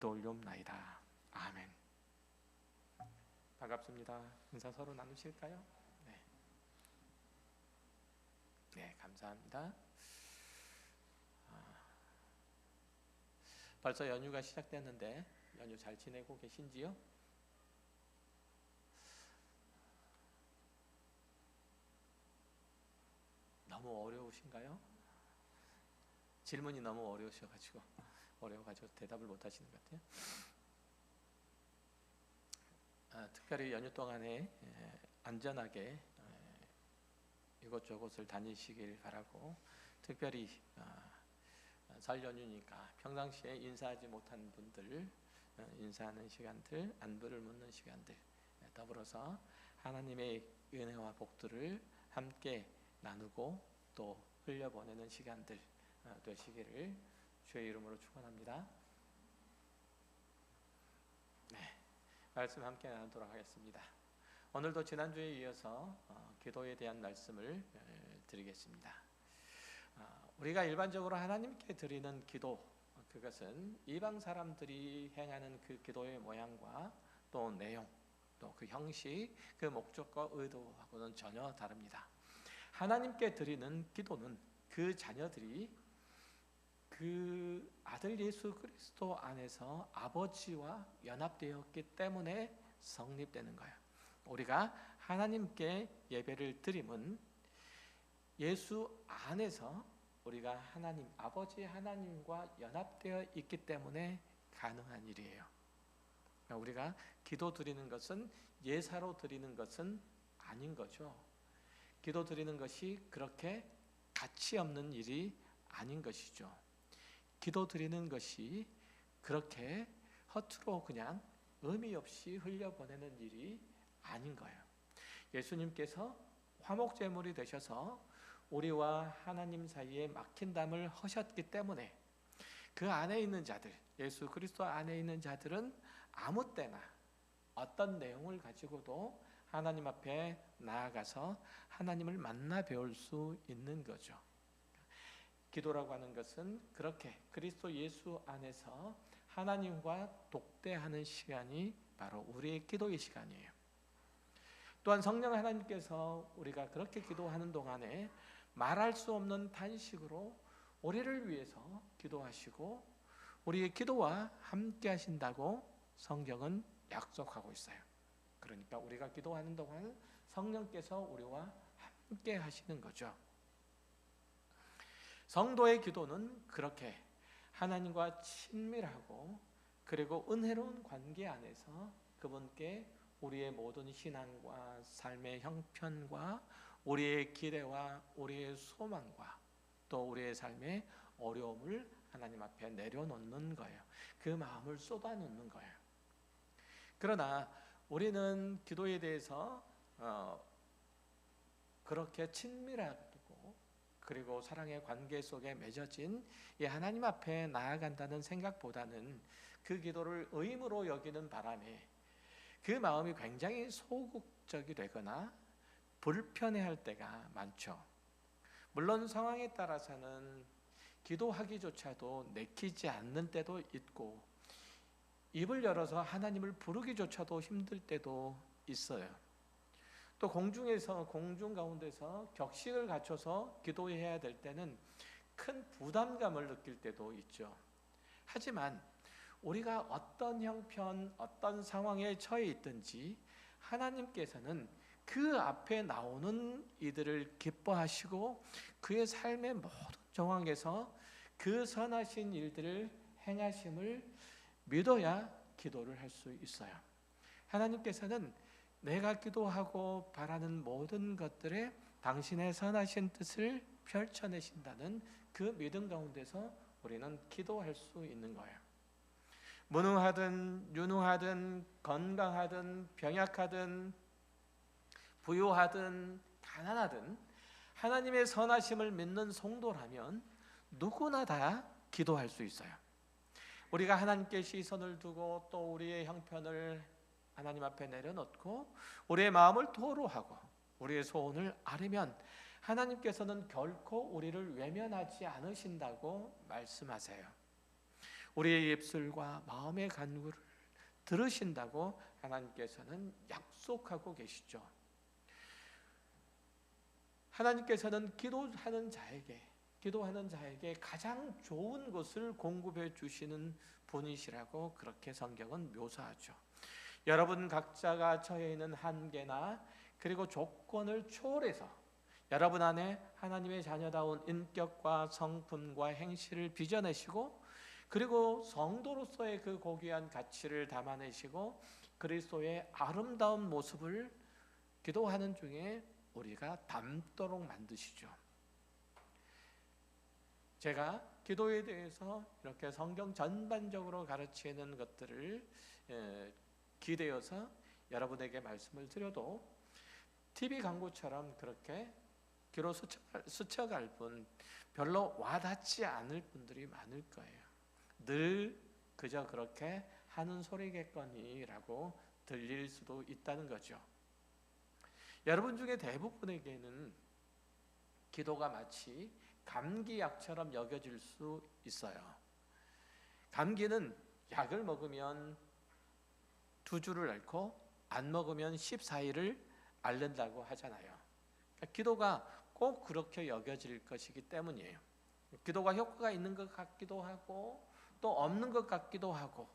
기도올리옵나이다. 아멘. 반갑습니다. 인사 서로 나누실까요? 네. 네, 감사합니다. 벌써 연휴가 시작됐는데 연휴 잘 지내고 계신지요? 너무 어려우신가요? 질문이 너무 어려우셔가지고 대답을 못 하시는 것 같아요. 특별히 연휴 동안에 안전하게 이곳저곳을 다니시길 바라고, 특별히 설 연휴니까 평상시에 인사하지 못한 분들 인사하는 시간들, 안부를 묻는 시간들, 더불어서 하나님의 은혜와 복들을 함께 나누고 또 흘려보내는 시간들 되시기를 주의 이름으로 축원합니다. 네, 말씀 함께 나누도록 하겠습니다. 오늘도 지난주에 이어서 기도에 대한 말씀을 드리겠습니다. 우리가 일반적으로 하나님께 드리는 기도, 그것은 이방 사람들이 행하는 그 기도의 모양과 또 내용, 또 그 형식, 그 목적과 의도하고는 전혀 다릅니다. 하나님께 드리는 기도는 그 자녀들이 그 아들 예수 그리스도 안에서 아버지와 연합되었기 때문에 성립되는 거예요. 우리가 하나님께 예배를 드림은 예수 안에서 우리가 하나님, 아버지 하나님과 연합되어 있기 때문에 가능한 일이에요. 우리가 기도 드리는 것은 예사로 드리는 것은 아닌 거죠. 기도 드리는 것이 그렇게 가치 없는 일이 아닌 것이죠. 기도 드리는 것이 그렇게 허투루 그냥 의미 없이 흘려보내는 일이 아닌 거예요. 예수님께서 화목제물이 되셔서 우리와 하나님 사이에 막힌 담을 허셨기 때문에 그 안에 있는 자들, 예수 그리스도 안에 있는 자들은 아무 때나 어떤 내용을 가지고도 하나님 앞에 나아가서 하나님을 만나 배울 수 있는 거죠. 기도라고 하는 것은 그렇게 그리스도 예수 안에서 하나님과 독대하는 시간이 바로 우리의 기도의 시간이에요. 또한 성령 하나님께서 우리가 그렇게 기도하는 동안에 말할 수 없는 탄식으로 우리를 위해서 기도하시고 우리의 기도와 함께 하신다고 성경은 약속하고 있어요. 그러니까 우리가 기도하는 동안 성령께서 우리와 함께 하시는 거죠. 성도의 기도는 그렇게 하나님과 친밀하고 그리고 은혜로운 관계 안에서 그분께 우리의 모든 신앙과 삶의 형편과 우리의 기대와 우리의 소망과 또 우리의 삶의 어려움을 하나님 앞에 내려놓는 거예요. 그 마음을 쏟아놓는 거예요. 그러나 우리는 기도에 대해서 그렇게 친밀하고 그리고 사랑의 관계 속에 맺어진 이 하나님 앞에 나아간다는 생각보다는 그 기도를 의무로 여기는 바람에 그 마음이 굉장히 소극적이 되거나 불편해할 때가 많죠. 물론 상황에 따라서는 기도하기조차도 내키지 않는 때도 있고 입을 열어서 하나님을 부르기조차도 힘들 때도 있어요. 또 공중 가운데서 격식을 갖춰서 기도해야 될 때는 큰 부담감을 느낄 때도 있죠. 하지만 우리가 어떤 형편, 어떤 상황에 처해 있든지 하나님께서는 그 앞에 나오는 이들을 기뻐하시고 그의 삶의 모든 정황에서 그 선하신 일들을 행하심을 믿어야 기도를 할 수 있어요. 하나님께서는 내가 기도하고 바라는 모든 것들에 당신의 선하신 뜻을 펼쳐내신다는 그 믿음 가운데서 우리는 기도할 수 있는 거예요. 무능하든 유능하든 건강하든 병약하든 부유하든 가난하든 하나님의 선하심을 믿는 성도라면 누구나 다 기도할 수 있어요. 우리가 하나님께 시선을 두고 또 우리의 형편을 하나님 앞에 내려놓고 우리의 마음을 토로하고 우리의 소원을 아뢰면 하나님께서는 결코 우리를 외면하지 않으신다고 말씀하세요. 우리의 입술과 마음의 간구를 들으신다고 하나님께서는 약속하고 계시죠. 하나님께서는 기도하는 자에게 가장 좋은 것을 공급해 주시는 분이시라고 그렇게 성경은 묘사하죠. 여러분 각자가 처해 있는 한계나 그리고 조건을 초월해서 여러분 안에 하나님의 자녀다운 인격과 성품과 행실을 빚어내시고, 그리고 성도로서의 그 고귀한 가치를 담아내시고 그리스도의 아름다운 모습을 기도하는 중에 우리가 닮도록 만드시죠. 제가 기도에 대해서 이렇게 성경 전반적으로 가르치는 것들을 기대어서 여러분에게 말씀을 드려도 TV 광고처럼 그렇게 귀로 스쳐갈 뿐 별로 와닿지 않을 분들이 많을 거예요. 늘 그저 그렇게 하는 소리겠거니라고 들릴 수도 있다는 거죠. 여러분 중에 대부분에게는 기도가 마치 감기약처럼 여겨질 수 있어요. 감기는 약을 먹으면 2주를 앓고 안 먹으면 14일을 앓는다고 하잖아요. 그러니까 기도가 꼭 그렇게 여겨질 것이기 때문이에요. 기도가 효과가 있는 것 같기도 하고 또 없는 것 같기도 하고,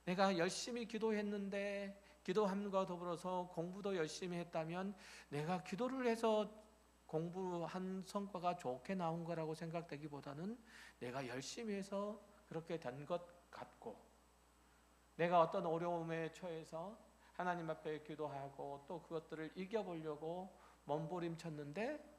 내가 열심히 기도했는데 기도함과 더불어서 공부도 열심히 했다면 내가 기도를 해서 공부한 성과가 좋게 나온 거라고 생각되기보다는 내가 열심히 해서 그렇게 된 것 같고, 내가 어떤 어려움에 처해서 하나님 앞에 기도하고 또 그것들을 이겨보려고 몸부림쳤는데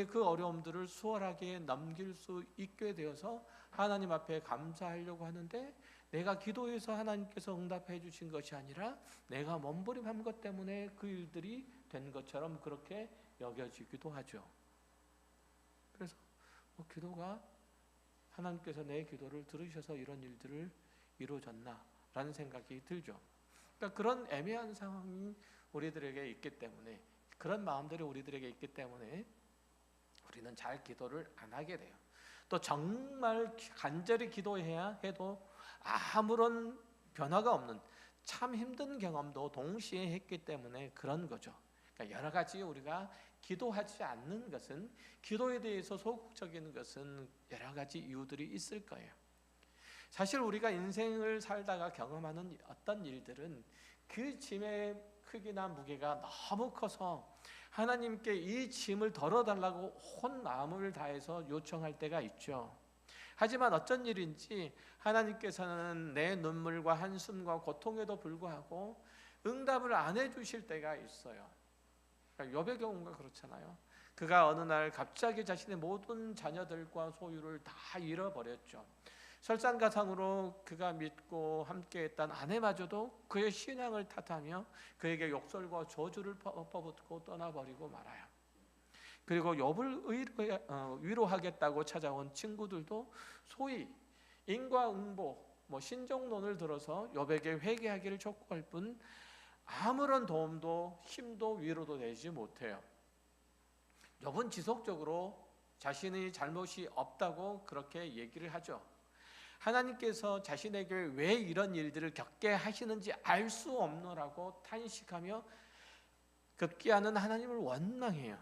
그 어려움들을 수월하게 넘길 수 있게 되어서 하나님 앞에 감사하려고 하는데, 내가 기도해서 하나님께서 응답해 주신 것이 아니라 내가 몸부림한 것 때문에 그 일들이 된 것처럼 그렇게 여겨지기도 하죠. 그래서 기도가 하나님께서 내 기도를 들으셔서 이런 일들을 이루어졌나라는 생각이 들죠. 그러니까 그런 애매한 상황이 우리들에게 있기 때문에, 그런 마음들이 우리들에게 있기 때문에 우리는 잘 기도를 안 하게 돼요. 또 정말 간절히 기도해야 해도 아무런 변화가 없는 참 힘든 경험도 동시에 했기 때문에 그런 거죠. 그러니까 여러 가지 우리가 기도하지 않는 것은, 기도에 대해서 소극적인 것은 여러 가지 이유들이 있을 거예요. 사실 우리가 인생을 살다가 경험하는 어떤 일들은 그 짐의 크기나 무게가 너무 커서 하나님께 이 짐을 덜어달라고 온 마음을 다해서 요청할 때가 있죠. 하지만 어쩐 일인지 하나님께서는 내 눈물과 한숨과 고통에도 불구하고 응답을 안 해주실 때가 있어요. 그러니까 욥의 경우가 그렇잖아요. 그가 어느 날 갑자기 자신의 모든 자녀들과 소유를 다 잃어버렸죠. 설상가상으로 그가 믿고 함께했던 아내마저도 그의 신앙을 탓하며 그에게 욕설과 저주를 퍼붓고 떠나버리고 말아요. 그리고 욥을 위로하겠다고 찾아온 친구들도 소위 인과응보, 신종론을 들어서 욥에게 회개하기를 촉구할 뿐 아무런 도움도 힘도 위로도 되지 못해요. 욥은 지속적으로 자신의 잘못이 없다고 그렇게 얘기를 하죠. 하나님께서 자신에게 왜 이런 일들을 겪게 하시는지 알 수 없노라고 탄식하며 급기야는 하나님을 원망해요.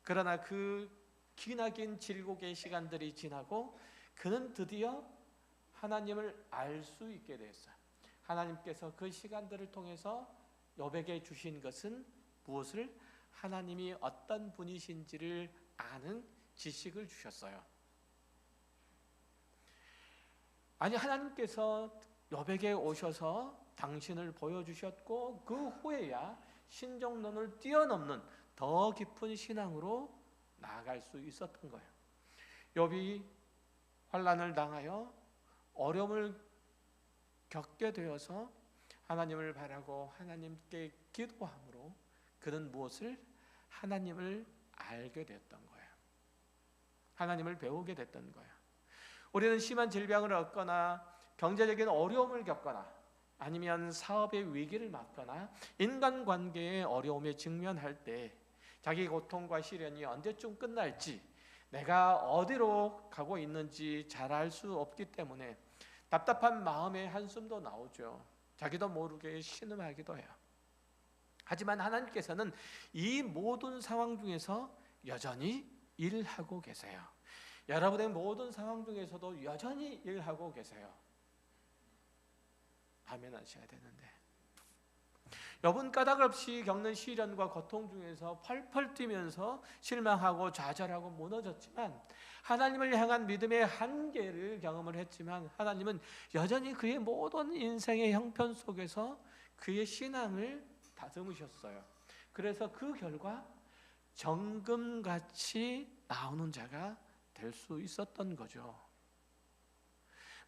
그러나 그 기나긴 질곡의 시간들이 지나고 그는 드디어 하나님을 알 수 있게 됐어요. 하나님께서 그 시간들을 통해서 욥에게 주신 것은 무엇을? 하나님이 어떤 분이신지를 아는 지식을 주셨어요. 아니, 하나님께서 욥에게 오셔서 당신을 보여주셨고 그 후에야 신종론을 뛰어넘는 더 깊은 신앙으로 나아갈 수 있었던 거예요. 욥이 환난을 당하여 어려움을 겪게 되어서 하나님을 바라고 하나님께 기도함으로 그는 무엇을? 하나님을 알게 됐던 거예요. 하나님을 배우게 됐던 거예요. 우리는 심한 질병을 얻거나 경제적인 어려움을 겪거나 아니면 사업의 위기를 맞거나 인간관계의 어려움에 직면할 때 자기 고통과 시련이 언제쯤 끝날지, 내가 어디로 가고 있는지 잘 알 수 없기 때문에 답답한 마음에 한숨도 나오죠. 자기도 모르게 신음하기도 해요. 하지만 하나님께서는 이 모든 상황 중에서 여전히 일하고 계세요. 여러분의 모든 상황 중에서도 여전히 일하고 계세요. 아멘 하셔야 되는데, 여러분 까닭없이 겪는 시련과 고통 중에서 펄펄 뛰면서 실망하고 좌절하고 무너졌지만, 하나님을 향한 믿음의 한계를 경험을 했지만, 하나님은 여전히 그의 모든 인생의 형편 속에서 그의 신앙을 다듬으셨어요. 그래서 그 결과 정금같이 나오는 자가 될 수 있었던 거죠.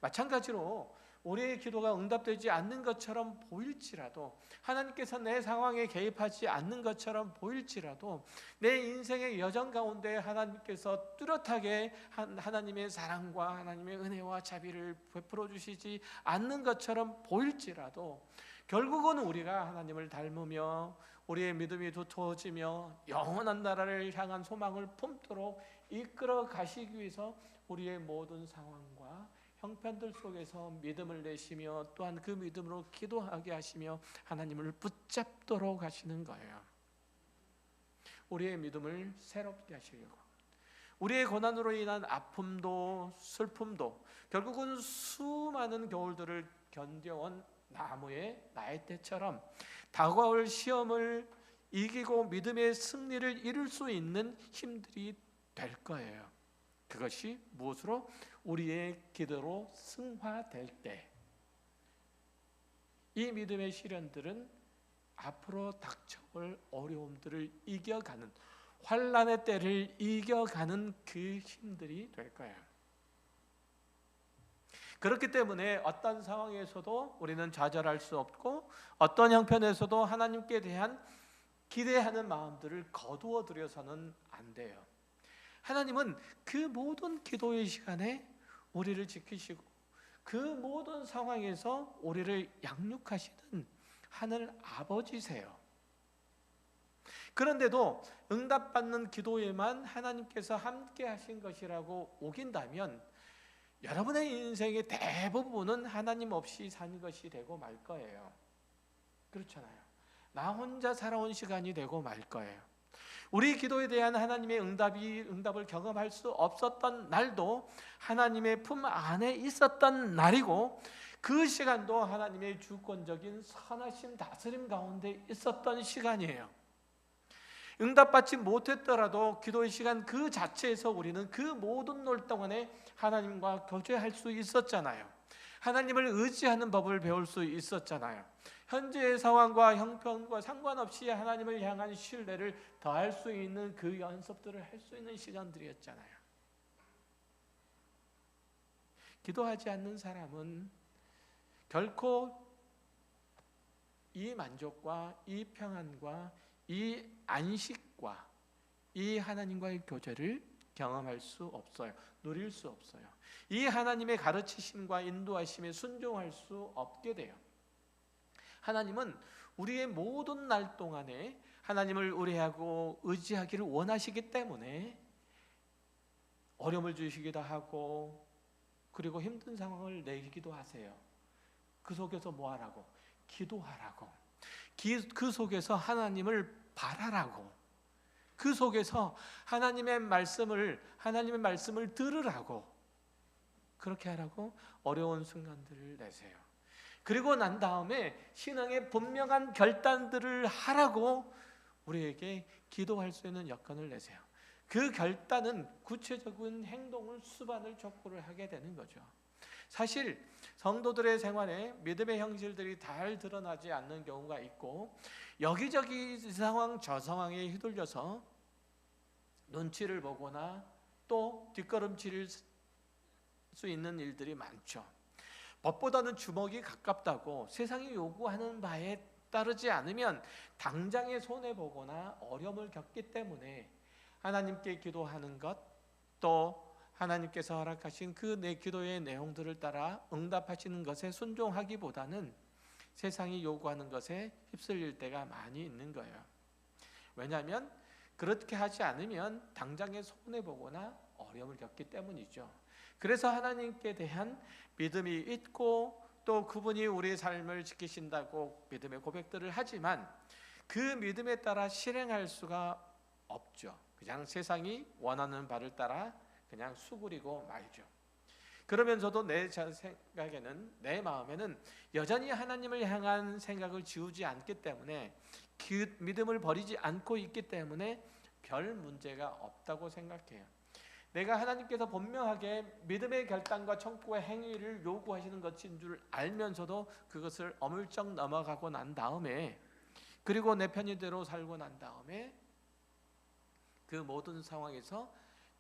마찬가지로 우리의 기도가 응답되지 않는 것처럼 보일지라도, 하나님께서 내 상황에 개입하지 않는 것처럼 보일지라도, 내 인생의 여정 가운데 하나님께서 뚜렷하게 하나님의 사랑과 하나님의 은혜와 자비를 베풀어 주시지 않는 것처럼 보일지라도, 결국은 우리가 하나님을 닮으며 우리의 믿음이 두터워지며 영원한 나라를 향한 소망을 품도록 이끌어 가시기 위해서 우리의 모든 상황과 형편들 속에서 믿음을 내시며, 또한 그 믿음으로 기도하게 하시며 하나님을 붙잡도록 하시는 거예요. 우리의 믿음을 새롭게 하시려고, 우리의 고난으로 인한 아픔도 슬픔도 결국은 수많은 겨울들을 견뎌온 나무의 나이테처럼 다가올 시험을 이기고 믿음의 승리를 이룰 수 있는 힘들이 될 거예요. 그것이 무엇으로? 우리의 기도로 승화될 때, 이 믿음의 시련들은 앞으로 닥쳐올 어려움들을 이겨가는, 환난의 때를 이겨가는 그 힘들이 될 거예요. 그렇기 때문에 어떤 상황에서도 우리는 좌절할 수 없고, 어떤 형편에서도 하나님께 대한 기대하는 마음들을 거두어 들여서는 안 돼요. 하나님은 그 모든 기도의 시간에 우리를 지키시고, 그 모든 상황에서 우리를 양육하시는 하늘 아버지세요. 그런데도 응답받는 기도에만 하나님께서 함께 하신 것이라고 우긴다면, 여러분의 인생의 대부분은 하나님 없이 산 것이 되고 말 거예요. 그렇잖아요. 나 혼자 살아온 시간이 되고 말 거예요. 우리 기도에 대한 하나님의 응답을 경험할 수 없었던 날도 하나님의 품 안에 있었던 날이고, 그 시간도 하나님의 주권적인 선하심 다스림 가운데 있었던 시간이에요. 응답받지 못했더라도 기도의 시간 그 자체에서 우리는 그 모든 날 동안에 하나님과 교제할 수 있었잖아요. 하나님을 의지하는 법을 배울 수 있었잖아요. 현재의 상황과 형편과 상관없이 하나님을 향한 신뢰를 더할 수 있는 그 연습들을 할 수 있는 시간들이었잖아요. 기도하지 않는 사람은 결코 이 만족과 이 평안과 이 안식과 이 하나님과의 교제를 경험할 수 없어요. 누릴 수 없어요. 이 하나님의 가르치심과 인도하심에 순종할 수 없게 돼요. 하나님은 우리의 모든 날 동안에 하나님을 의뢰하고 의지하기를 원하시기 때문에 어려움을 주시기도 하고, 그리고 힘든 상황을 내기도 하세요. 그 속에서 뭐 하라고? 기도하라고. 그 속에서 하나님을 바라라고. 그 속에서 하나님의 말씀을 들으라고. 그렇게 하라고 어려운 순간들을 내세요. 그리고 난 다음에 신앙의 분명한 결단들을 하라고 우리에게 기도할 수 있는 여건을 내세요. 그 결단은 구체적인 행동을 수반을 촉구를 하게 되는 거죠. 사실 성도들의 생활에 믿음의 형질들이 잘 드러나지 않는 경우가 있고, 여기저기 이 상황 저 상황에 휘둘려서 눈치를 보거나 또 뒷걸음질 수 있는 일들이 많죠. 법보다는 주먹이 가깝다고 세상이 요구하는 바에 따르지 않으면 당장에 손해보거나 어려움을 겪기 때문에 하나님께 기도하는 것, 또 하나님께서 허락하신 그 내 기도의 내용들을 따라 응답하시는 것에 순종하기보다는 세상이 요구하는 것에 휩쓸릴 때가 많이 있는 거예요. 왜냐하면 그렇게 하지 않으면 당장에 손해보거나 어려움을 겪기 때문이죠. 그래서 하나님께 대한 믿음이 있고 또 그분이 우리의 삶을 지키신다고 믿음의 고백들을 하지만 그 믿음에 따라 실행할 수가 없죠. 그냥 세상이 원하는 바를 따라 그냥 수그리고 말죠. 그러면서도 내 생각에는, 내 마음에는 여전히 하나님을 향한 생각을 지우지 않기 때문에, 그 믿음을 버리지 않고 있기 때문에 별 문제가 없다고 생각해요. 내가 하나님께서 분명하게 믿음의 결단과 청구의 행위를 요구하시는 것인 줄 알면서도 그것을 어물쩍 넘어가고 난 다음에, 그리고 내 편의대로 살고 난 다음에 그 모든 상황에서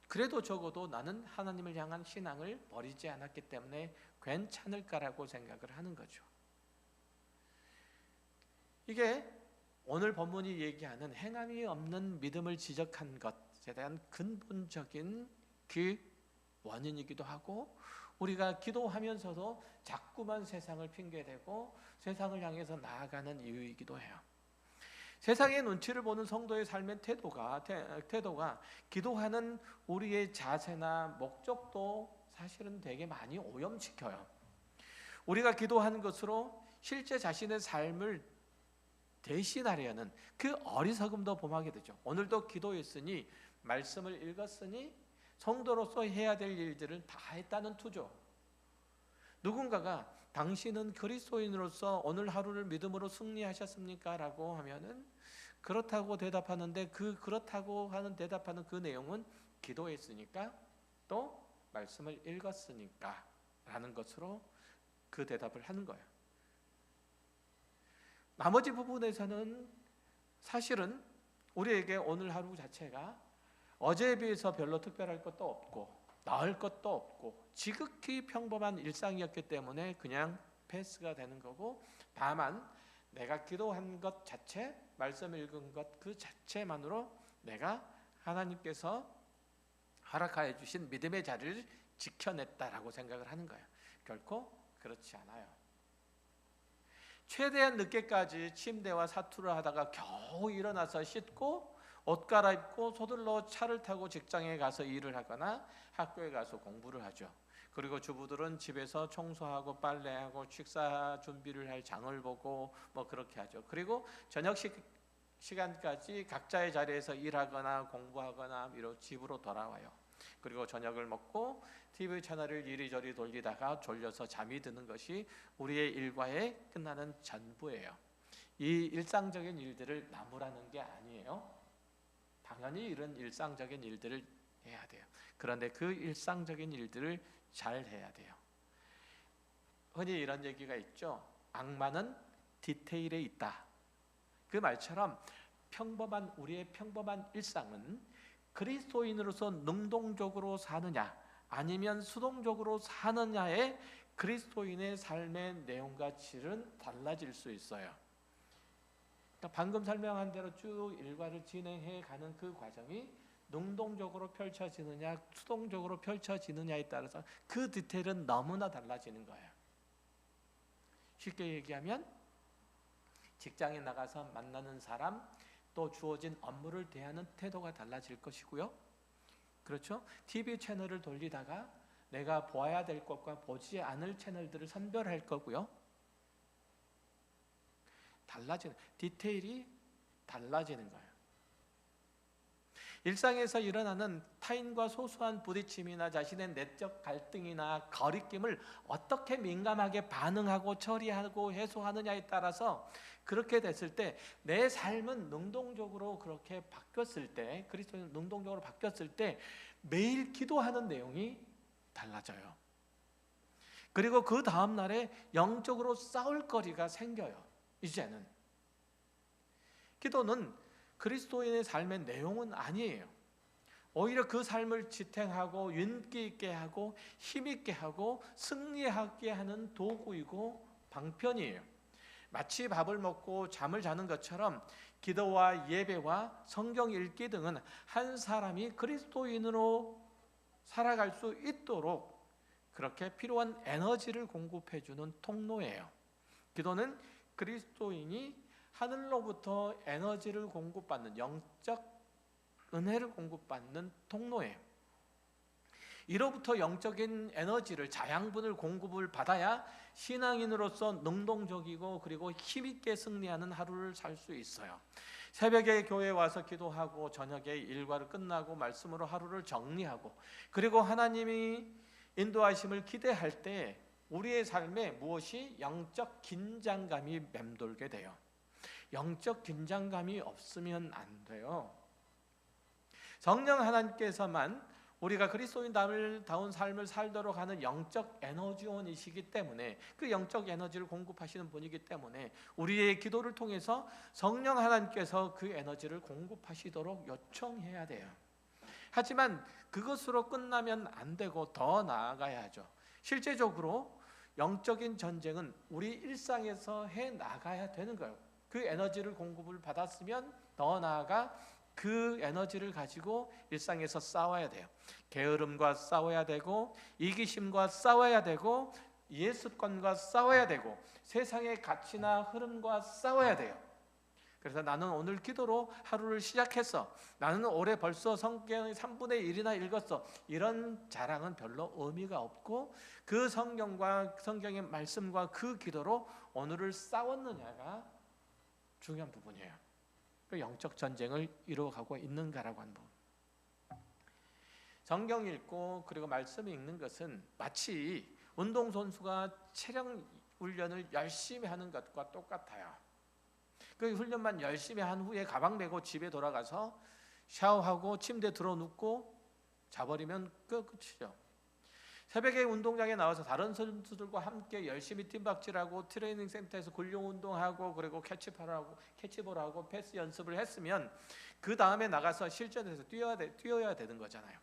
그래도 적어도 나는 하나님을 향한 신앙을 버리지 않았기 때문에 괜찮을까라고 생각을 하는 거죠. 이게 오늘 본문이 얘기하는 행함이 없는 믿음을 지적한 것에 대한 근본적인 그 원인이기도 하고, 우리가 기도하면서도 자꾸만 세상을 핑계대고 세상을 향해서 나아가는 이유이기도 해요. 세상의 눈치를 보는 성도의 삶의 태도가 기도하는 우리의 자세나 목적도 사실은 되게 많이 오염시켜요. 우리가 기도하는 것으로 실제 자신의 삶을 대신하려는 그 어리석음도 범하게 되죠. 오늘도 기도했으니, 말씀을 읽었으니 성도로서 해야 될 일들을 다 했다는 투죠. 누군가가 당신은 그리스도인으로서 오늘 하루를 믿음으로 승리하셨습니까? 라고 하면은 그렇다고 대답하는데, 그렇다고 하는 대답하는 그 내용은 기도했으니까 또 말씀을 읽었으니까 라는 것으로 그 대답을 하는 거예요. 나머지 부분에서는 사실은 우리에게 오늘 하루 자체가 어제에 비해서 별로 특별할 것도 없고 나을 것도 없고 지극히 평범한 일상이었기 때문에 그냥 패스가 되는 거고, 다만 내가 기도한 것 자체, 말씀 읽은 것 그 자체만으로 내가 하나님께서 허락하여 주신 믿음의 자리를 지켜냈다라고 생각을 하는 거예요. 결코 그렇지 않아요. 최대한 늦게까지 침대와 사투를 하다가 겨우 일어나서 씻고 옷 갈아입고 서둘러 차를 타고 직장에 가서 일을 하거나 학교에 가서 공부를 하죠. 그리고 주부들은 집에서 청소하고 빨래하고 식사 준비를 할 장을 보고 뭐 그렇게 하죠. 그리고 저녁 시간까지 각자의 자리에서 일하거나 공부하거나 집으로 돌아와요. 그리고 저녁을 먹고 TV 채널을 이리저리 돌리다가 졸려서 잠이 드는 것이 우리의 일과에 끝나는 전부예요. 이 일상적인 일들을 나무라는 게 아니에요. 당연히 이런 일상적인 일들을 해야 돼요. 그런데 그 일상적인 일들을 잘 해야 돼요. 흔히 이런 얘기가 있죠. 악마는 디테일에 있다. 그 말처럼 우리의 평범한 일상은 그리스도인으로서 능동적으로 사느냐 아니면 수동적으로 사느냐에 그리스도인의 삶의 내용과 질은 달라질 수 있어요. 그러니까 방금 설명한 대로 쭉 일과를 진행해 가는 그 과정이 능동적으로 펼쳐지느냐 수동적으로 펼쳐지느냐에 따라서 그 디테일은 너무나 달라지는 거예요. 쉽게 얘기하면 직장에 나가서 만나는 사람, 또 주어진 업무를 대하는 태도가 달라질 것이고요. 그렇죠? TV 채널을 돌리다가 내가 보아야 될 것과 보지 않을 채널들을 선별할 거고요. 디테일이 달라지는 거예요. 일상에서 일어나는 타인과 소소한 부딪힘이나 자신의 내적 갈등이나 거리낌을 어떻게 민감하게 반응하고 처리하고 해소하느냐에 따라서, 그렇게 됐을 때 내 삶은 능동적으로 그렇게 바뀌었을 때, 그리스도는 능동적으로 바뀌었을 때 매일 기도하는 내용이 달라져요. 그리고 그 다음 날에 영적으로 싸울 거리가 생겨요. 이제는 기도는 그리스도인의 삶의 내용은 아니에요. 오히려 그 삶을 지탱하고 윤기 있게 하고 힘 있게 하고 승리하게 하는 도구이고 방편이에요. 마치 밥을 먹고 잠을 자는 것처럼 기도와 예배와 성경 읽기 등은 한 사람이 그리스도인으로 살아갈 수 있도록 그렇게 필요한 에너지를 공급해 주는 통로예요. 기도는 그리스도인이 하늘로부터 에너지를 공급받는, 영적 은혜를 공급받는 통로예요. 이로부터 영적인 에너지를, 자양분을 공급을 받아야 신앙인으로서 능동적이고 그리고 힘있게 승리하는 하루를 살 수 있어요. 새벽에 교회에 와서 기도하고 저녁에 일과를 끝나고 말씀으로 하루를 정리하고 그리고 하나님이 인도하심을 기대할 때 우리의 삶에 무엇이 영적 긴장감이 맴돌게 돼요. 영적 긴장감이 없으면 안 돼요. 성령 하나님께서만 우리가 그리스도인다운 삶을 살도록 하는 영적 에너지원이시기 때문에, 그 영적 에너지를 공급하시는 분이기 때문에 우리의 기도를 통해서 성령 하나님께서 그 에너지를 공급하시도록 요청해야 돼요. 하지만 그것으로 끝나면 안 되고 더 나아가야죠. 실제적으로 영적인 전쟁은 우리 일상에서 해 나가야 되는 거예요. 그 에너지를 공급을 받았으면 더 나아가 그 에너지를 가지고 일상에서 싸워야 돼요. 게으름과 싸워야 되고, 이기심과 싸워야 되고, 예습관과 싸워야 되고, 세상의 가치나 흐름과 싸워야 돼요. 그래서 나는 오늘 기도로 하루를 시작했어, 나는 올해 벌써 성경의 3분의 1이나 읽었어, 이런 자랑은 별로 의미가 없고, 그 성경의 말씀과 그 기도로 오늘을 싸웠느냐가 중요한 부분이에요. 그 영적 전쟁을 이루어가고 있는가라고 하는 부분. 성경 읽고 그리고 말씀 읽는 것은 마치 운동선수가 체력 훈련을 열심히 하는 것과 똑같아요. 그 훈련만 열심히 한 후에 가방 메고 집에 돌아가서 샤워하고 침대에 들어 눕고 자버리면 끝이죠. 새벽에 운동장에 나와서 다른 선수들과 함께 열심히 팀박질하고 트레이닝 센터에서 근력 운동하고 그리고 캐치볼하고 패스 연습을 했으면 그 다음에 나가서 실전에서 뛰어야 되는 거잖아요.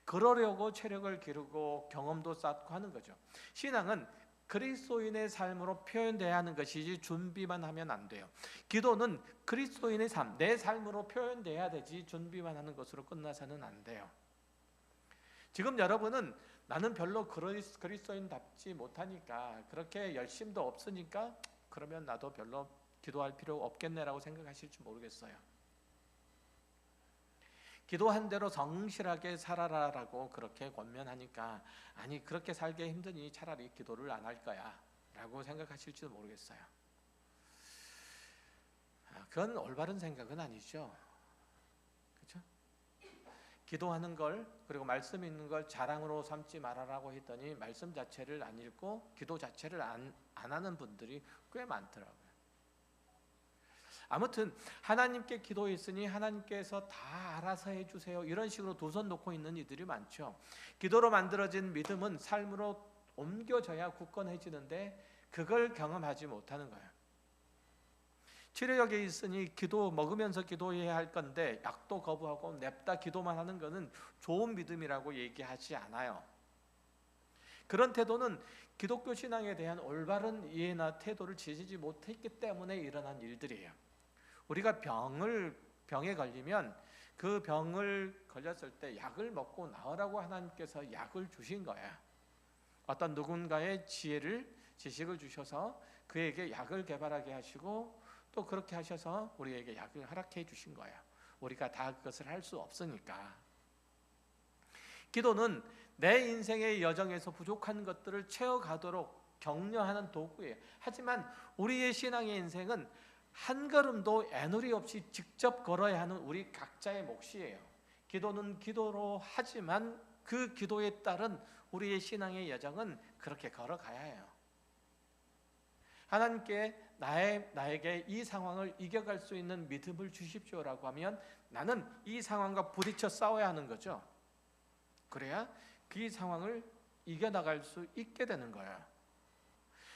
그러려고 체력을 기르고 경험도 쌓고 하는 거죠. 신앙은 그리스도인의 삶으로 표현돼야 하는 것이지 준비만 하면 안 돼요. 기도는 그리스도인의 삶, 내 삶으로 표현돼야 되지 준비만 하는 것으로 끝나서는 안 돼요. 지금 여러분은 나는 별로 그리스도인답지 못하니까, 그렇게 열심도 없으니까 그러면 나도 별로 기도할 필요 없겠네라고 생각하실지 모르겠어요. 기도한 대로 성실하게 살아라라고 그렇게 권면하니까, 아니 그렇게 살기 힘드니 차라리 기도를 안 할 거야 라고 생각하실지도 모르겠어요. 그건 올바른 생각은 아니죠. 그렇죠? 기도하는 걸, 그리고 말씀 읽는 걸 자랑으로 삼지 말아라고 했더니 말씀 자체를 안 읽고 기도 자체를 안 하는 분들이 꽤 많더라고요. 아무튼 하나님께 기도했으니 하나님께서 다 알아서 해주세요, 이런 식으로 두 손 놓고 있는 이들이 많죠. 기도로 만들어진 믿음은 삶으로 옮겨져야 굳건해지는데 그걸 경험하지 못하는 거예요. 치료약에 있으니 먹으면서 기도해야 할 건데 약도 거부하고 냅다 기도만 하는 것은 좋은 믿음이라고 얘기하지 않아요. 그런 태도는 기독교 신앙에 대한 올바른 이해나 태도를 지지지 못했기 때문에 일어난 일들이에요. 우리가 병에 걸리면 그 병을 걸렸을 때 약을 먹고 나으라고 하나님께서 약을 주신 거야. 어떤 누군가의 지식을 주셔서 그에게 약을 개발하게 하시고 또 그렇게 하셔서 우리에게 약을 허락해 주신 거야. 우리가 다 그것을 할 수 없으니까. 기도는 내 인생의 여정에서 부족한 것들을 채워가도록 격려하는 도구예요. 하지만 우리의 신앙의 인생은 한 걸음도 애누리 없이 직접 걸어야 하는 우리 각자의 몫이에요. 기도는 기도로 하지만 그 기도에 따른 우리의 신앙의 여정은 그렇게 걸어가야 해요. 하나님께 나에게 이 상황을 이겨갈 수 있는 믿음을 주십시오라고 하면 나는 이 상황과 부딪혀 싸워야 하는 거죠. 그래야 그 상황을 이겨나갈 수 있게 되는 거예요.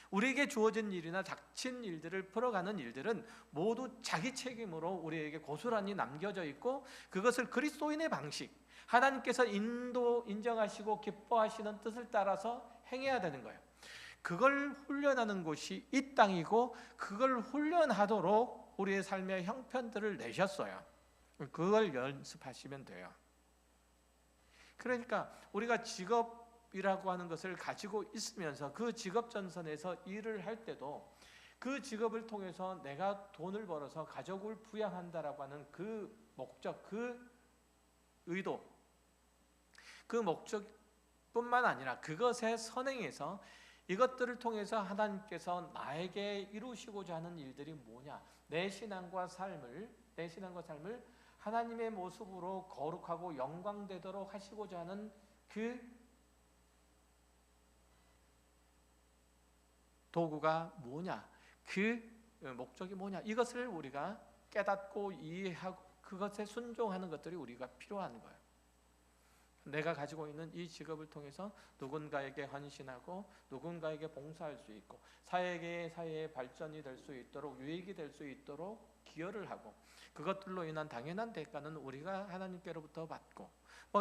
우리에게 주어진 일이나 닥친 일들을 풀어가는 일들은 모두 자기 책임으로 우리에게 고스란히 남겨져 있고, 그것을 그리스도인의 방식, 하나님께서 인정하시고 기뻐하시는 뜻을 따라서 행해야 되는 거예요. 그걸 훈련하는 곳이 이 땅이고, 그걸 훈련하도록 우리의 삶의 형편들을 내셨어요. 그걸 연습하시면 돼요. 그러니까 우리가 직업이라고 하는 것을 가지고 있으면서 그 직업 전선에서 일을 할 때도 그 직업을 통해서 내가 돈을 벌어서 가족을 부양한다라고 하는 그 목적, 그 의도, 그 목적 뿐만 아니라 그것에 선행해서 이것들을 통해서 하나님께서 나에게 이루시고자 하는 일들이 뭐냐? 내 신앙과 삶을 하나님의 모습으로 거룩하고 영광되도록 하시고자 하는 그 도구가 뭐냐? 그 목적이 뭐냐? 이것을 우리가 깨닫고 이해하고 그것에 순종하는 것들이 우리가 필요한 거예요. 내가 가지고 있는 이 직업을 통해서 누군가에게 헌신하고 누군가에게 봉사할 수 있고 사회의 발전이 될 수 있도록 유익이 될 수 있도록 기여를 하고 그것들로 인한 당연한 대가는 우리가 하나님께로부터 받고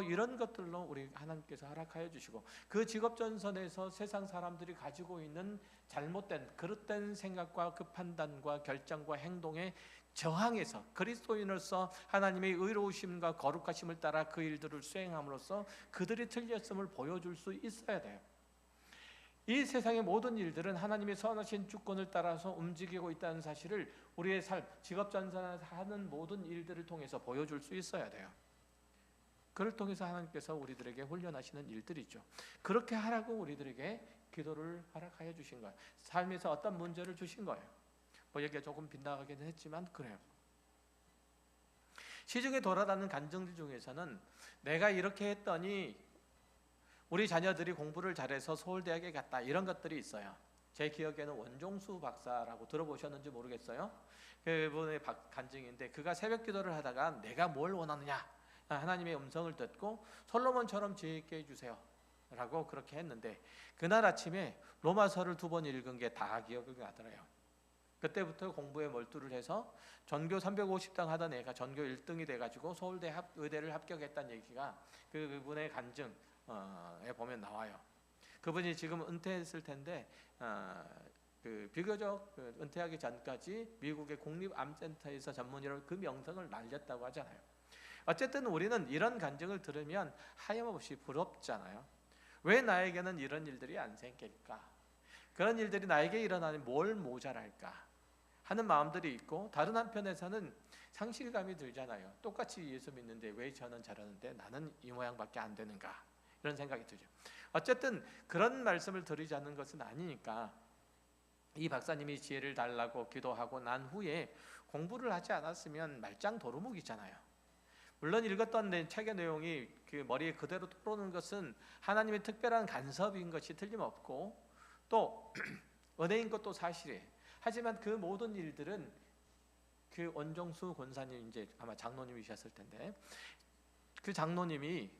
이런 것들로 우리 하나님께서 허락하여 주시고 그 직업 전선에서 세상 사람들이 가지고 있는 잘못된 그릇된 생각과 그 판단과 결정과 행동에 저항해서 그리스도인으로서 하나님의 의로우심과 거룩하심을 따라 그 일들을 수행함으로써 그들이 틀렸음을 보여줄 수 있어야 돼요. 이 세상의 모든 일들은 하나님의 선하신 주권을 따라서 움직이고 있다는 사실을 우리의 삶, 직업 전선에서 하는 모든 일들을 통해서 보여줄 수 있어야 돼요. 그를 통해서 하나님께서 우리들에게 훈련하시는 일들이죠. 그렇게 하라고 우리들에게 기도를 허락하여 주신 거예요. 삶에서 어떤 문제를 주신 거예요. 여기가 조금 빗나가기는 했지만 그래요. 시중에 돌아다니는 간증들 중에서는 내가 이렇게 했더니 우리 자녀들이 공부를 잘해서 서울대학에 갔다 이런 것들이 있어요. 제 기억에는 원종수 박사라고 들어보셨는지 모르겠어요. 그분의 간증인데 그가 새벽 기도를 하다가 내가 뭘 원하느냐 하나님의 음성을 듣고 솔로몬처럼 지혜 있게 해주세요 라고 그렇게 했는데 그날 아침에 로마서를 2번 읽은 게 다 기억이 나더래요. 그때부터 공부에 몰두를 해서 전교 350등 하던 애가 전교 1등이 돼가지고 서울대 의대를 합격했다는 얘기가 그분의 간증에 보면 나와요. 그분이 지금 은퇴했을 텐데 비교적 은퇴하기 전까지 미국의 국립암센터에서 전문의로 그 명성을 날렸다고 하잖아요. 어쨌든 우리는 이런 간증을 들으면 하염없이 부럽잖아요. 왜 나에게는 이런 일들이 안 생길까? 그런 일들이 나에게 일어나면 뭘 모자랄까? 하는 마음들이 있고 다른 한편에서는 상실감이 들잖아요. 똑같이 예수 믿는데 왜 저는 잘하는데 나는 이 모양밖에 안 되는가? 이런 생각이 들죠. 어쨌든 그런 말씀을 드리지 않는 것은 아니니까 이 박사님이 지혜를 달라고 기도하고 난 후에 공부를 하지 않았으면 말짱 도루묵이잖아요. 물론 읽었던 내 책의 내용이 그 머리에 그대로 들어오는 것은 하나님의 특별한 간섭인 것이 틀림없고 또 은혜인 것도 사실이에요. 하지만 그 모든 일들은 그 원종수 권사님 이제 아마 장로님이셨을 텐데 그 장로님이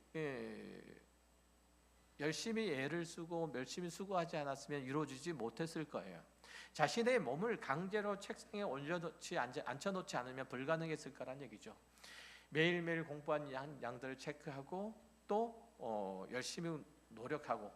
열심히 애를 쓰고 열심히 수고하지 않았으면 이루어지지 못했을 거예요. 자신의 몸을 강제로 책상에 앉혀놓지 않으면 불가능했을 거란 얘기죠. 매일매일 공부한 양들을 체크하고 또 열심히 노력하고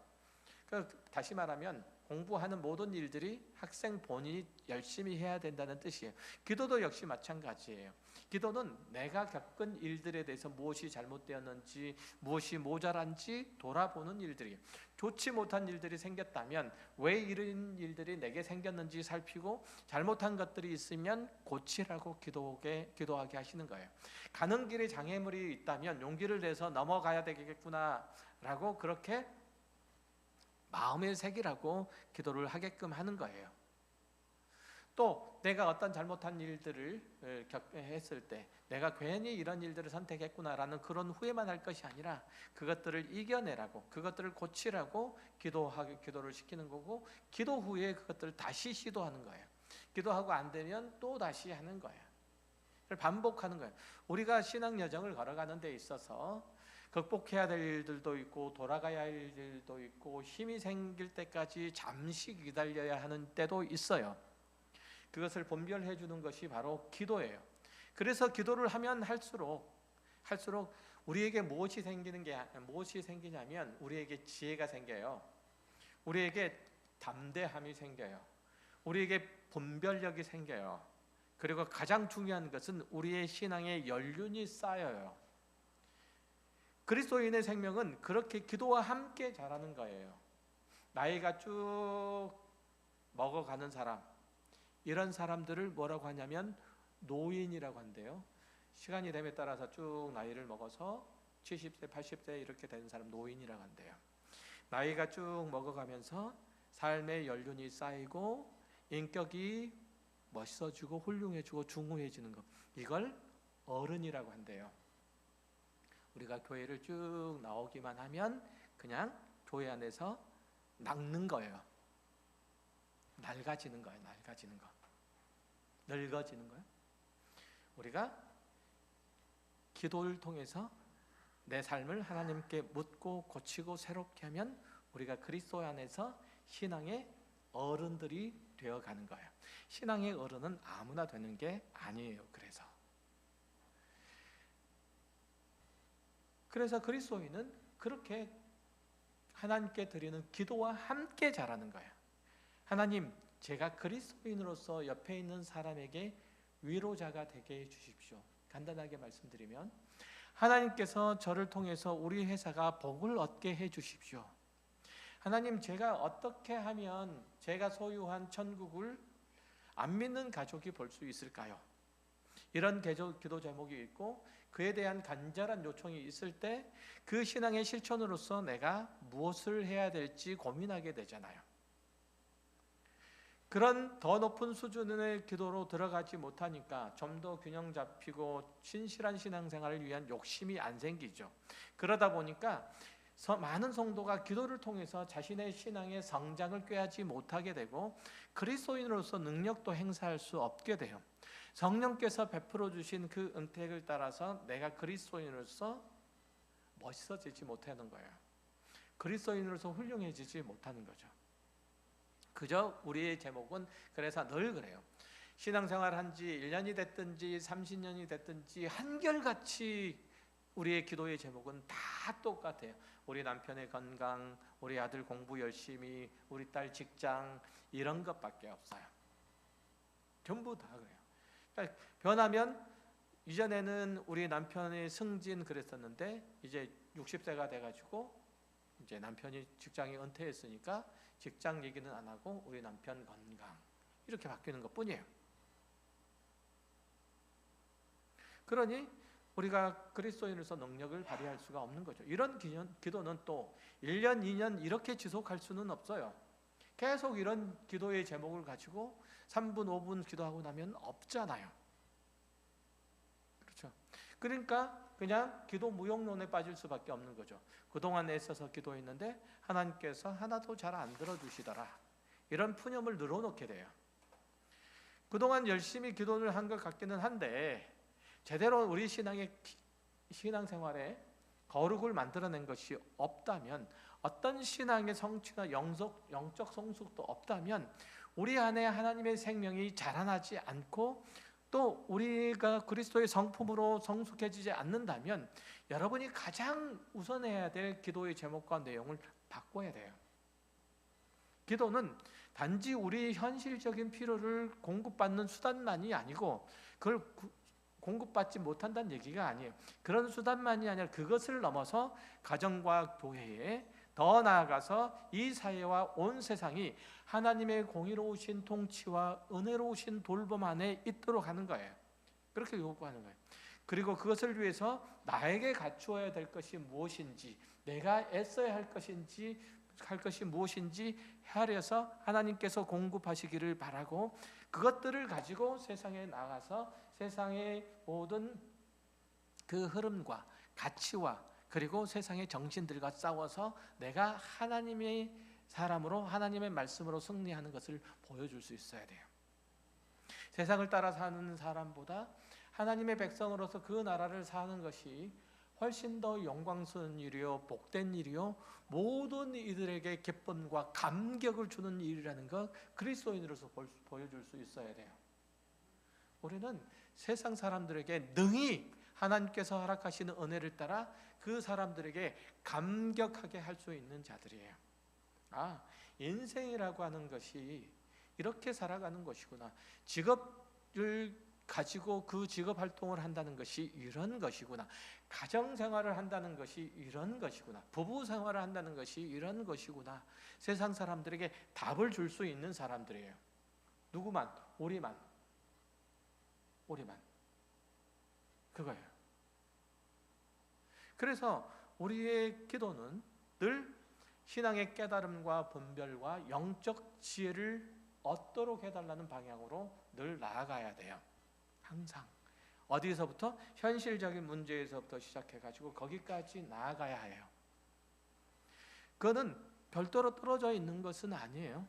다시 말하면 공부하는 모든 일들이 학생 본인이 열심히 해야 된다는 뜻이에요. 기도도 역시 마찬가지예요. 기도는 내가 겪은 일들에 대해서 무엇이 잘못되었는지 무엇이 모자란지 돌아보는 일들이에요. 좋지 못한 일들이 생겼다면 왜 이런 일들이 내게 생겼는지 살피고 잘못한 것들이 있으면 고치라고 기도하게 하시는 거예요. 가는 길에 장애물이 있다면 용기를 내서 넘어가야 되겠구나 라고 그렇게 마음의 색이라고 기도를 하게끔 하는 거예요. 또 내가 어떤 잘못한 일들을 했을 때 내가 괜히 이런 일들을 선택했구나라는 그런 후회만 할 것이 아니라 그것들을 이겨내라고 그것들을 고치라고 기도를 시키는 거고 기도 후에 그것들을 다시 시도하는 거예요. 기도하고 안 되면 또 다시 하는 거예요. 반복하는 거예요. 우리가 신앙 여정을 걸어가는 데 있어서 극복해야 될 일들도 있고 돌아가야 할 일들도 있고 힘이 생길 때까지 잠시 기다려야 하는 때도 있어요. 그것을 분별해 주는 것이 바로 기도예요. 그래서 기도를 하면 할수록 우리에게 무엇이 생기냐면 우리에게 지혜가 생겨요. 우리에게 담대함이 생겨요. 우리에게 분별력이 생겨요. 그리고 가장 중요한 것은 우리의 신앙의 연륜이 쌓여요. 그리스도인의 생명은 그렇게 기도와 함께 자라는 거예요. 나이가 쭉 먹어가는 사람, 이런 사람들을 뭐라고 하냐면 노인이라고 한대요. 시간이 됨에 따라서 쭉 나이를 먹어서 70세, 80세 이렇게 되는 사람 노인이라고 한대요. 나이가 쭉 먹어가면서 삶의 연륜이 쌓이고 인격이 멋있어지고 훌륭해지고 중후해지는 것, 이걸 어른이라고 한대요. 우리가 교회를 쭉 나오기만 하면 그냥 교회 안에서 낡는 거예요. 낡아지는 거예요. 낡아지는 거. 늙어지는 거예요. 우리가 기도를 통해서 내 삶을 하나님께 묻고 고치고 새롭게 하면 우리가 그리스도 안에서 신앙의 어른들이 되어가는 거예요. 신앙의 어른은 아무나 되는 게 아니에요. 그래서 그리스도인은 그렇게 하나님께 드리는 기도와 함께 자라는 거예요. 하나님, 제가 그리스도인으로서 옆에 있는 사람에게 위로자가 되게 해주십시오. 간단하게 말씀드리면 하나님께서 저를 통해서 우리 회사가 복을 얻게 해주십시오. 하나님, 제가 어떻게 하면 제가 소유한 천국을 안 믿는 가족이 볼 수 있을까요? 이런 기도 제목이 있고 그에 대한 간절한 요청이 있을 때 그 신앙의 실천으로서 내가 무엇을 해야 될지 고민하게 되잖아요. 그런 더 높은 수준의 기도로 들어가지 못하니까 좀 더 균형 잡히고 신실한 신앙생활을 위한 욕심이 안 생기죠. 그러다 보니까 많은 성도가 기도를 통해서 자신의 신앙의 성장을 꾀하지 못하게 되고 그리스도인으로서 능력도 행사할 수 없게 돼요. 성령께서 베풀어 주신 그 은택을 따라서 내가 그리스도인으로서 멋있어지지 못하는 거예요. 그리스도인으로서 훌륭해지지 못하는 거죠. 그저 우리의 제목은 그래서 늘 그래요. 신앙생활 한지 1년이 됐든지 30년이 됐든지 한결같이 우리의 기도의 제목은 다 똑같아요. 우리 남편의 건강, 우리 아들 공부 열심히, 우리 딸 직장, 이런 것밖에 없어요. 전부 다 그래요. 그러니까 변하면 이전에는 우리 남편의 승진 그랬었는데 이제 60세가 돼가지고 이제 남편이 직장에 은퇴했으니까 직장 얘기는 안 하고 우리 남편 건강, 이렇게 바뀌는 것 뿐이에요. 그러니 우리가 그리스도인으로서 능력을 발휘할 수가 없는 거죠. 이런 기도는 또 1년, 2년 이렇게 지속할 수는 없어요. 계속 이런 기도의 제목을 가지고 3분, 5분 기도하고 나면 없잖아요. 그렇죠. 그러니까 그냥 기도 무용론에 빠질 수밖에 없는 거죠. 그동안 애써서 기도했는데 하나님께서 하나도 잘 안 들어주시더라. 이런 푸념을 늘어놓게 돼요. 그동안 열심히 기도를 한 것 같기는 한데 제대로 우리 신앙생활에 거룩을 만들어낸 것이 없다면, 어떤 신앙의 성취나 영적 성숙도 없다면 우리 안에 하나님의 생명이 자라나지 않고 또 우리가 그리스도의 성품으로 성숙해지지 않는다면 여러분이 가장 우선해야 될 기도의 제목과 내용을 바꿔야 돼요. 기도는 단지 우리 현실적인 필요를 공급받는 수단만이 아니고 그걸 공급받지 못한다는 얘기가 아니에요. 그런 수단만이 아니라 그것을 넘어서 가정과 교회에, 더 나아가서 이 사회와 온 세상이 하나님의 공의로우신 통치와 은혜로우신 돌봄 안에 있도록 하는 거예요. 그렇게 요구하는 거예요. 그리고 그것을 위해서 나에게 갖추어야 될 것이 무엇인지, 내가 애써야 할 것이 무엇인지 헤아려서 하나님께서 공급하시기를 바라고, 그것들을 가지고 세상에 나가서 세상의 모든 그 흐름과 가치와 그리고 세상의 정신들과 싸워서 내가 하나님의 사람으로 하나님의 말씀으로 승리하는 것을 보여줄 수 있어야 돼요. 세상을 따라 사는 사람보다 하나님의 백성으로서 그 나라를 사는 것이 훨씬 더 영광스러운 일이요, 복된 일이요, 모든 이들에게 기쁨과 감격을 주는 일이라는 것, 그리스도인으로서 보여줄 수 있어야 돼요. 우리는 세상 사람들에게 능히 하나님께서 허락하시는 은혜를 따라 그 사람들에게 감격하게 할 수 있는 자들이에요. 아, 인생이라고 하는 것이 이렇게 살아가는 것이구나. 직업을 가지고 그 직업 활동을 한다는 것이 이런 것이구나. 가정 생활을 한다는 것이 이런 것이구나. 부부 생활을 한다는 것이 이런 것이구나. 세상 사람들에게 답을 줄 수 있는 사람들이에요. 누구만? 우리만. 그거예요. 그래서 우리의 기도는 늘 신앙의 깨달음과 분별과 영적 지혜를 얻도록 해달라는 방향으로 늘 나아가야 돼요. 항상 어디서부터? 현실적인 문제에서부터 시작해가지고 거기까지 나아가야 해요. 그거는 별도로 떨어져 있는 것은 아니에요.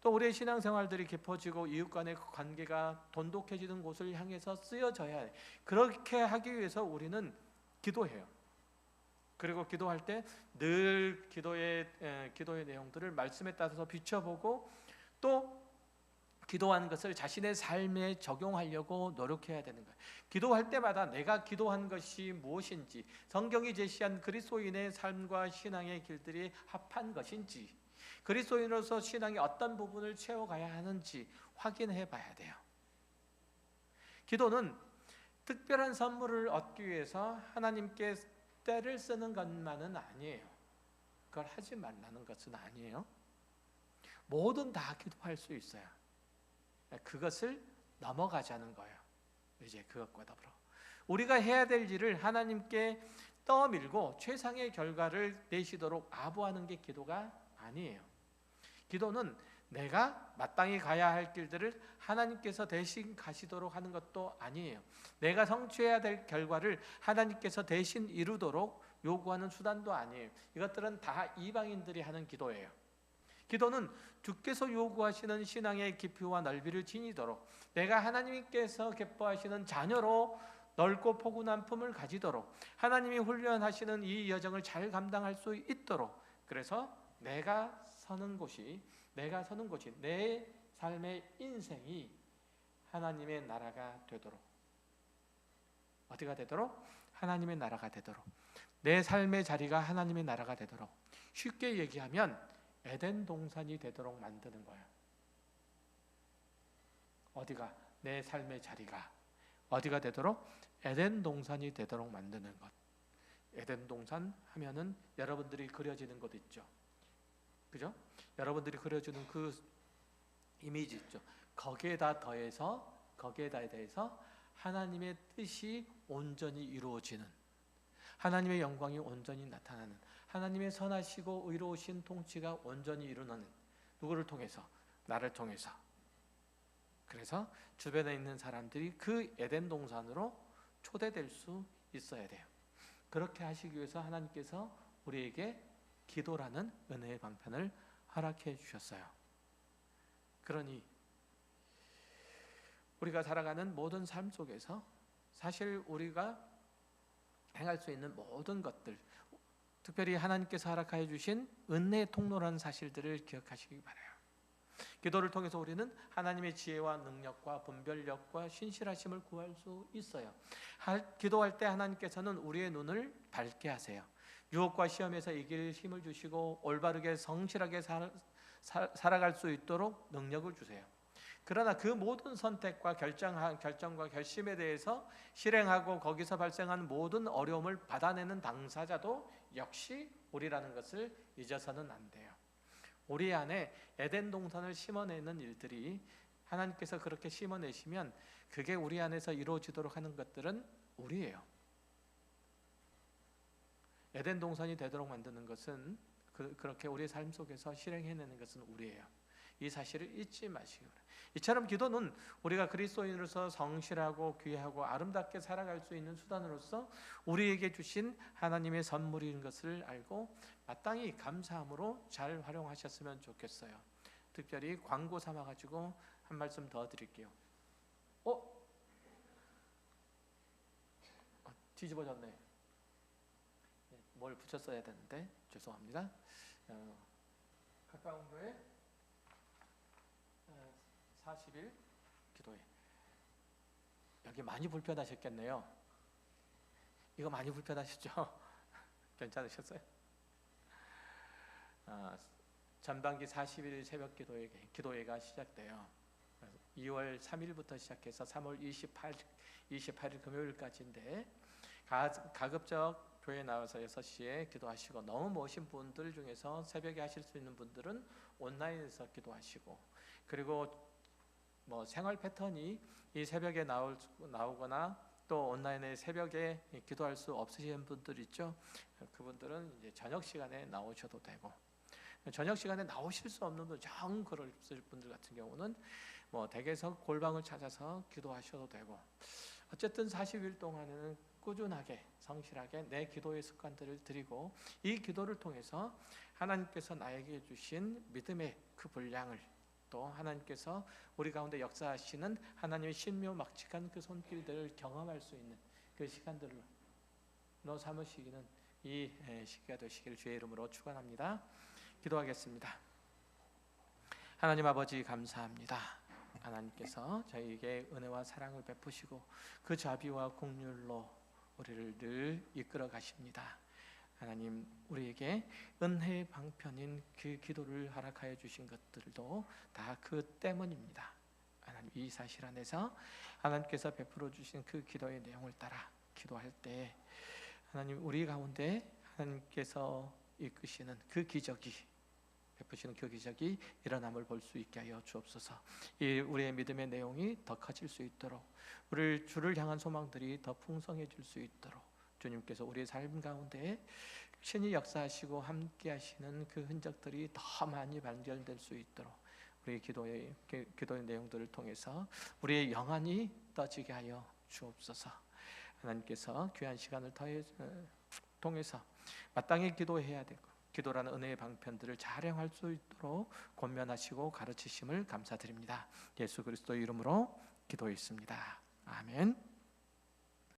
또 우리의 신앙생활들이 깊어지고 이웃 간의 관계가 돈독해지는 곳을 향해서 쓰여져야 해. 그렇게 하기 위해서 우리는 기도해요. 그리고 기도할 때 늘 기도의 내용들을 말씀에 따라서 비춰보고 또 기도하는 것을 자신의 삶에 적용하려고 노력해야 되는 거예요. 기도할 때마다 내가 기도한 것이 무엇인지, 성경이 제시한 그리스도인의 삶과 신앙의 길들이 합한 것인지, 그리스도인으로서 신앙의 어떤 부분을 채워가야 하는지 확인해 봐야 돼요. 기도는 특별한 선물을 얻기 위해서 하나님께 때를 쓰는 것만은 아니에요. 그걸 하지 말라는 것은 아니에요. 뭐든 다 기도할 수 있어요. 그것을 넘어가자는 거예요. 이제 그것과 더불어 우리가 해야 될 일을 하나님께 떠밀고 최상의 결과를 내시도록 아부하는 게 기도가 아니에요. 기도는 내가 마땅히 가야 할 길들을 하나님께서 대신 가시도록 하는 것도 아니에요. 내가 성취해야 될 결과를 하나님께서 대신 이루도록 요구하는 수단도 아니에요. 이것들은 다 이방인들이 하는 기도예요. 기도는 주께서 요구하시는 신앙의 깊이와 넓이를 지니도록, 내가 하나님께서 기뻐하시는 자녀로 넓고 포근한 품을 가지도록, 하나님이 훈련하시는 이 여정을 잘 감당할 수 있도록, 그래서 내가 서는 곳이 내 삶의 인생이 하나님의 나라가 되도록, 어디가 되도록? 하나님의 나라가 되도록, 내 삶의 자리가 하나님의 나라가 되도록, 쉽게 얘기하면 에덴 동산이 되도록 만드는 거예요. 어디가? 내 삶의 자리가 어디가 되도록? 에덴 동산이 되도록 만드는 것. 에덴 동산 하면은 여러분들이 그려지는 것 있죠. 그죠? 여러분들이 그려주는 그 이미지 있죠. 거기에다 대해서 하나님의 뜻이 온전히 이루어지는, 하나님의 영광이 온전히 나타나는, 하나님의 선하시고 의로우신 통치가 온전히 이루어지는, 누구를 통해서? 나를 통해서. 그래서 주변에 있는 사람들이 그 에덴 동산으로 초대될 수 있어야 돼요. 그렇게 하시기 위해서 하나님께서 우리에게 기도라는 은혜의 방편을 허락해 주셨어요. 그러니 우리가 살아가는 모든 삶 속에서 사실 우리가 행할 수 있는 모든 것들, 특별히 하나님께서 허락하여 주신 은혜의 통로라는 사실들을 기억하시기 바라요. 기도를 통해서 우리는 하나님의 지혜와 능력과 분별력과 신실하심을 구할 수 있어요. 기도할 때 하나님께서는 우리의 눈을 밝게 하세요. 유혹과 시험에서 이길 힘을 주시고 올바르게 성실하게 살아갈 수 있도록 능력을 주세요. 그러나 그 모든 선택과 결정과 결심에 대해서 실행하고 거기서 발생한 모든 어려움을 받아내는 당사자도 역시 우리라는 것을 잊어서는 안 돼요. 우리 안에 에덴 동산을 심어내는 일들이 하나님께서 그렇게 심어내시면 그게 우리 안에서 이루어지도록 하는 것들은 우리예요. 에덴 동산이 되도록 만드는 것은 그렇게 우리의 삶 속에서 실행해내는 것은 우리예요. 이 사실을 잊지 마시기 바랍니다. 이처럼 기도는 우리가 그리스도인으로서 성실하고 귀하고 아름답게 살아갈 수 있는 수단으로서 우리에게 주신 하나님의 선물인 것을 알고 마땅히 감사함으로 잘 활용하셨으면 좋겠어요. 특별히 광고 삼아가지고 한 말씀 더 드릴게요. 뒤집어졌네. 뭘 붙였어야 되는데 죄송합니다. 가까운 교회 40일 기도회. 여기 많이 불편하셨겠네요. 이거 많이 불편하셨죠? 괜찮으셨어요? 전반기 40일 새벽 기도회가 시작돼요. 2월 3일부터 시작해서 3월 28일 금요일까지인데 가급적 교회에 나와서 6시에 기도하시고, 너무 모신 분들 중에서 새벽에 하실 수 있는 분들은 온라인에서 기도하시고, 그리고 뭐 생활 패턴이 이 새벽에 나오거나 또 온라인에 새벽에 기도할 수 없으신 분들 있죠. 그분들은 이제 저녁 시간에 나오셔도 되고, 저녁 시간에 나오실 수 없는 분, 정 그럴 분들 같은 경우는 뭐 댁에서 골방을 찾아서 기도하셔도 되고, 어쨌든 40일 동안은 꾸준하게 성실하게 내 기도의 습관들을 드리고, 이 기도를 통해서 하나님께서 나에게 주신 믿음의 그 분량을, 또 하나님께서 우리 가운데 역사하시는 하나님의 신묘막측한 그 손길들을 경험할 수 있는 그 시간들로 삼으시기는 이 시기가 되시기를 주의 이름으로 축원합니다. 기도하겠습니다. 하나님 아버지, 감사합니다. 하나님께서 저희에게 은혜와 사랑을 베푸시고 그 자비와 긍휼로 우리를 늘 이끌어 가십니다. 하나님, 우리에게 은혜의 방편인 그 기도를 허락하여 주신 것들도 다 그 때문입니다. 하나님, 이 사실 안에서 하나님께서 베풀어 주신 그 기도의 내용을 따라 기도할 때 하나님, 우리 가운데 하나님께서 이끄시는 그 기적이, 베푸시는 그 기적이 일어남을 볼 수 있게 하여 주옵소서. 이 우리의 믿음의 내용이 더 커질 수 있도록, 우리 주를 향한 소망들이 더 풍성해질 수 있도록 주님께서 우리의 삶 가운데 신이 역사하시고 함께 하시는 그 흔적들이 더 많이 발견될 수 있도록 우리의 기도의 내용들을 통해서 우리의 영안이 떠지게 하여 주옵소서. 하나님께서 귀한 시간을 통해서 마땅히 기도해야 되고, 기도라는 은혜의 방편들을 잘 행할 수 있도록 권면하시고 가르치심을 감사드립니다. 예수 그리스도 이름으로 기도했습니다. 아멘.